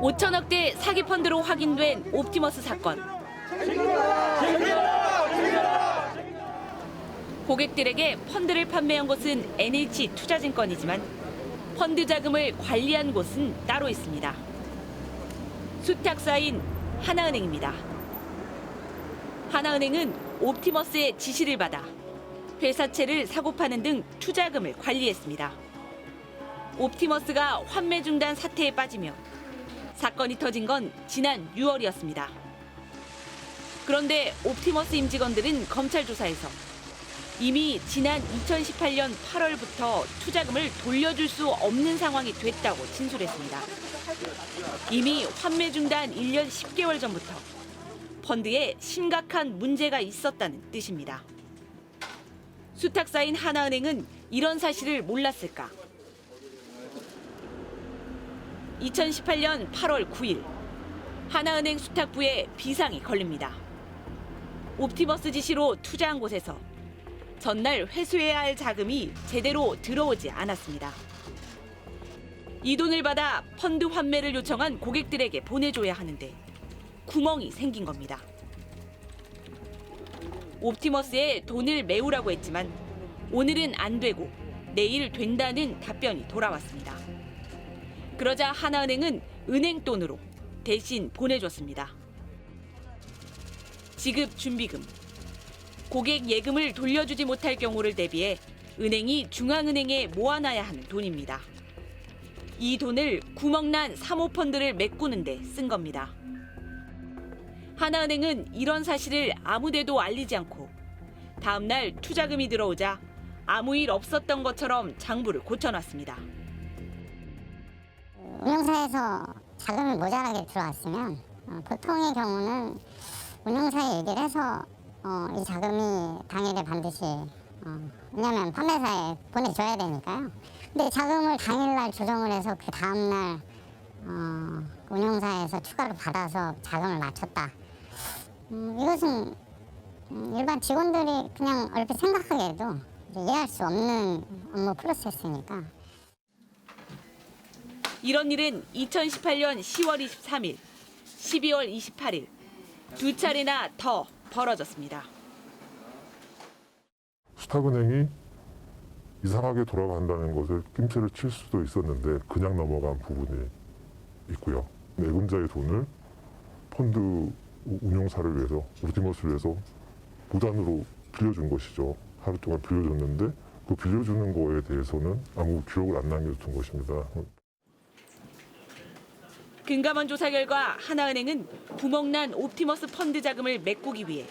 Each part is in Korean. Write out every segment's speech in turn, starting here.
5천억대 사기 펀드로 확인된 옵티머스 사건. 고객들에게 펀드를 판매한 곳은 NH투자증권이지만 펀드 자금을 관리한 곳은 따로 있습니다. 수탁사인 하나은행입니다. 하나은행은 옵티머스의 지시를 받아 회사채를 사고 파는 등 투자금을 관리했습니다. 옵티머스가 환매 중단 사태에 빠지며 사건이 터진 건 지난 6월이었습니다. 그런데 옵티머스 임직원들은 검찰 조사에서 이미 지난 2018년 8월부터 투자금을 돌려줄 수 없는 상황이 됐다고 진술했습니다. 이미 환매 중단 1년 10개월 전부터 펀드에 심각한 문제가 있었다는 뜻입니다. 수탁사인 하나은행은 이런 사실을 몰랐을까? 2018년 8월 9일 하나은행 수탁부에 비상이 걸립니다. 옵티머스 지시로 투자한 곳에서 전날 회수해야 할 자금이 제대로 들어오지 않았습니다. 이 돈을 받아 펀드 환매를 요청한 고객들에게 보내줘야 하는데 구멍이 생긴 겁니다. 옵티머스에 돈을 메우라고 했지만 오늘은 안 되고 내일 된다는 답변이 돌아왔습니다. 그러자 하나은행은 은행 돈으로 대신 보내줬습니다. 지급 준비금, 고객 예금을 돌려주지 못할 경우를 대비해 은행이 중앙은행에 모아놔야 하는 돈입니다. 이 돈을 구멍난 사모펀드를 메꾸는 데 쓴 겁니다. 하나은행은 이런 사실을 아무데도 알리지 않고 다음 날 투자금이 들어오자 아무 일 없었던 것처럼 장부를 고쳐놨습니다. 운용사에서 자금이 모자라게 들어왔으면 보통의 경우는 운용사에 얘기를 해서 이 자금이 당일에 반드시 왜냐하면 판매사에 보내줘야 되니까요. 근데 자금을 당일날 조정을 해서 그 다음날 운용사에서 추가로 받아서 자금을 맞췄다. 이것은 일반 직원들이 그냥 얼핏 생각하기에도 이해할 수 없는 업무 프로세스니까. 이런 일은 2018년 10월 23일, 12월 28일 두 차례나 더 벌어졌습니다. 수탁은행이 이상하게 돌아간다는 것을 낌새를 칠 수도 있었는데 그냥 넘어간 부분이 있고요. 예금자의 돈을 펀드 운용사를 위해서, 옵티머스를 위해서 무단으로 빌려준 것이죠. 하루 동안 빌려줬는데 그 빌려주는 거에 대해서는 아무 기록을 안 남겨둔 것입니다. 금감원 조사 결과 하나은행은 구멍난 옵티머스 펀드 자금을 메꾸기 위해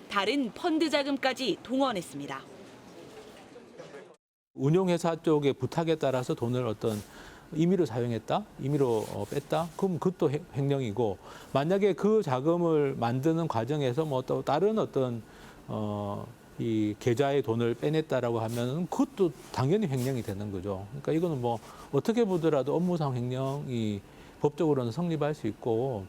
다른 펀드 자금까지 동원했습니다. 운용회사 쪽의 부탁에 따라서 돈을 어떤 임의로 사용했다, 임의로 뺐다, 그럼 그것도 횡령이고, 만약에 그 자금을 만드는 과정에서 뭐 또 다른 어떤 이 계좌의 돈을 빼냈다라고 하면은 그것도 당연히 횡령이 되는 거죠. 그러니까 이거는 뭐 어떻게 보더라도 업무상 횡령이 법적으로는 성립할 수 있고,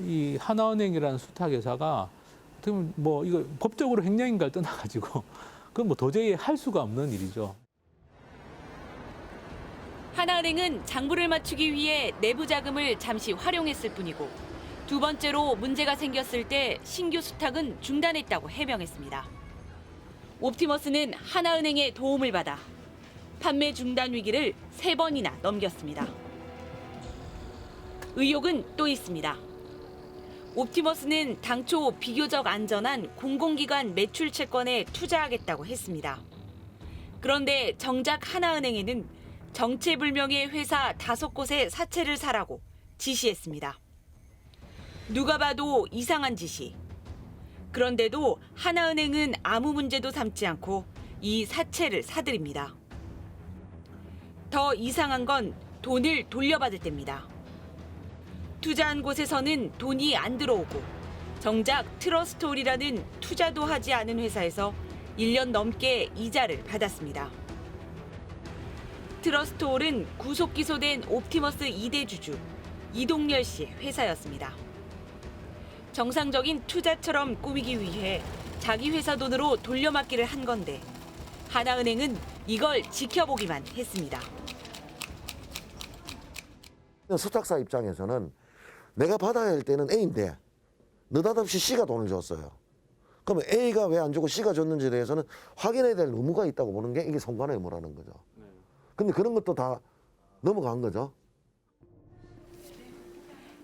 이 하나은행이라는 수탁회사가 어떻게 보면 뭐 이거 법적으로 횡령인가를 떠나가지고 그건 뭐 도저히 할 수가 없는 일이죠. 하나은행은 장부를 맞추기 위해 내부 자금을 잠시 활용했을 뿐이고 두 번째로 문제가 생겼을 때 신규 수탁은 중단했다고 해명했습니다. 옵티머스는 하나은행의 도움을 받아 판매 중단 위기를 3번이나 넘겼습니다. 의혹은 또 있습니다. 옵티머스는 당초 비교적 안전한 공공기관 매출 채권에 투자하겠다고 했습니다. 그런데 정작 하나은행에는 정체불명의 회사 5곳에 사채를 사라고 지시했습니다. 누가 봐도 이상한 지시. 그런데도 하나은행은 아무 문제도 삼지 않고 이 사채를 사들입니다. 더 이상한 건 돈을 돌려받을 때입니다. 투자한 곳에서는 돈이 안 들어오고 정작 트러스트홀이라는 투자도 하지 않은 회사에서 1년 넘게 이자를 받았습니다. 트러스트홀은 구속 기소된 옵티머스 2대 주주 이동열 씨의 회사였습니다. 정상적인 투자처럼 꾸미기 위해 자기 회사 돈으로 돌려막기를 한 건데 하나은행은 이걸 지켜보기만 했습니다. 수탁사 입장에서는 내가 받아야 할 때는 A인데 느닷없이 C가 돈을 줬어요. 그러면 A가 왜 안 주고 C가 줬는지에 대해서는 확인해야 될 의무가 있다고 보는 게 이게 손관의 의무라는 거죠. 근데 그런 것도 다 넘어간 거죠.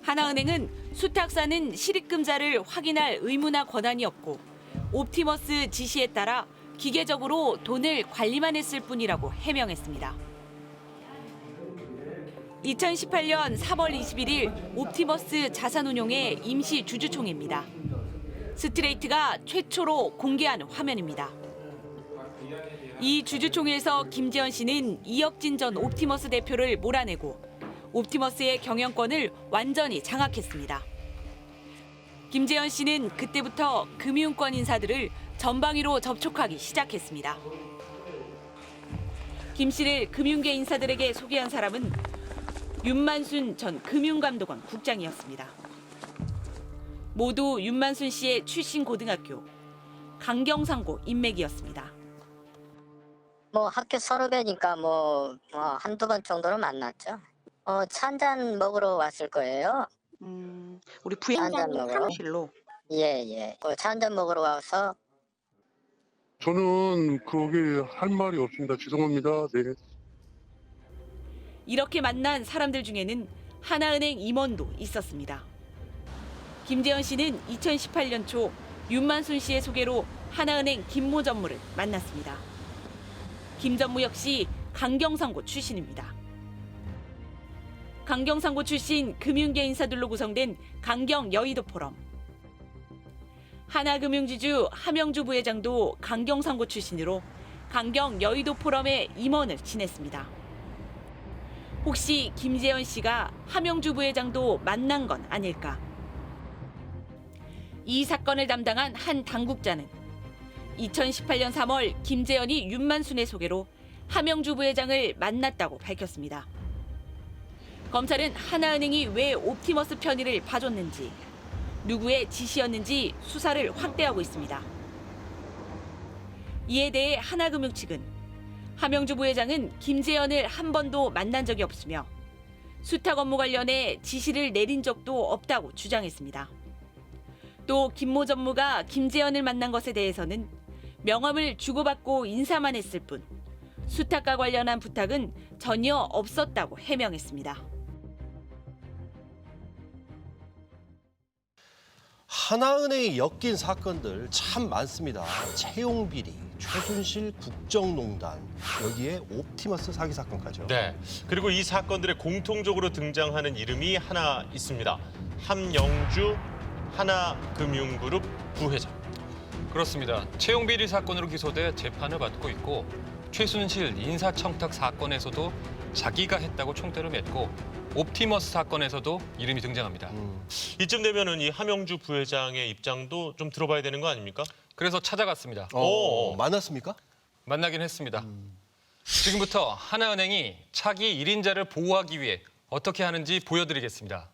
하나은행은 수탁사는 실입금자를 확인할 의무나 권한이 없고 옵티머스 지시에 따라 기계적으로 돈을 관리만 했을 뿐이라고 해명했습니다. 2018년 3월 21일 옵티머스 자산운용의 임시 주주총회입니다. 스트레이트가 최초로 공개한 화면입니다. 이 주주총회에서 김재현 씨는 이혁진 전 옵티머스 대표를 몰아내고 옵티머스의 경영권을 완전히 장악했습니다. 김재현 씨는 그때부터 금융권 인사들을 전방위로 접촉하기 시작했습니다. 김 씨를 금융계 인사들에게 소개한 사람은 윤만순 전 금융감독원 국장이었습니다. 모두 윤만순 씨의 출신 고등학교 강경상고 인맥이었습니다. 뭐 학교 선후배니까 뭐 한두 번 정도는 만났죠. 차 한잔 먹으러 왔을 거예요. 우리 한잔 부회장님 먹어요? 사무실로. 예. 차 한잔 먹으러 와서 저는 거기에 할 말이 없습니다. 죄송합니다. 네. 이렇게 만난 사람들 중에는 하나은행 임원도 있었습니다. 김재현 씨는 2018년 초 윤만순 씨의 소개로 하나은행 김모 전무를 만났습니다. 김 전무 역시 강경상고 출신입니다. 강경상고 출신 금융계 인사들로 구성된 강경 여의도 포럼. 하나금융지주 하명주 부회장도 강경상고 출신으로 강경 여의도 포럼의 임원을 지냈습니다. 혹시 김재현 씨가 하명주 부회장도 만난 건 아닐까? 이 사건을 담당한 한 당국자는 2018년 3월 김재현이 윤만순의 소개로 하명주 부회장을 만났다고 밝혔습니다. 검찰은 하나은행이 왜 옵티머스 편의를 봐줬는지, 누구의 지시였는지 수사를 확대하고 있습니다. 이에 대해 하나금융 측은 하명주 부회장은 김재현을 한 번도 만난 적이 없으며 수탁 업무 관련해 지시를 내린 적도 없다고 주장했습니다. 또 김모 전무가 김재현을 만난 것에 대해서는 명함을 주고받고 인사만 했을 뿐 수탁과 관련한 부탁은 전혀 없었다고 해명했습니다. 하나은행이 엮인 사건들 참 많습니다. 채용비리, 최순실 국정농단, 여기에 옵티머스 사기 사건까지요. 네. 그리고 이 사건들에 공통적으로 등장하는 이름이 하나 있습니다. 함영주 하나금융그룹 부회장. 그렇습니다. 채용비리 사건으로 기소돼 재판을 받고 있고 최순실 인사청탁 사건에서도 자기가 했다고 총대를 맺고 옵티머스 사건에서도 이름이 등장합니다. 이쯤 되면은 이 함영주 부회장의 입장도 좀 들어봐야 되는 거 아닙니까? 그래서 찾아갔습니다. 만났습니까? 만나긴 했습니다. 지금부터 하나은행이 차기 1인자를 보호하기 위해 어떻게 하는지 보여드리겠습니다.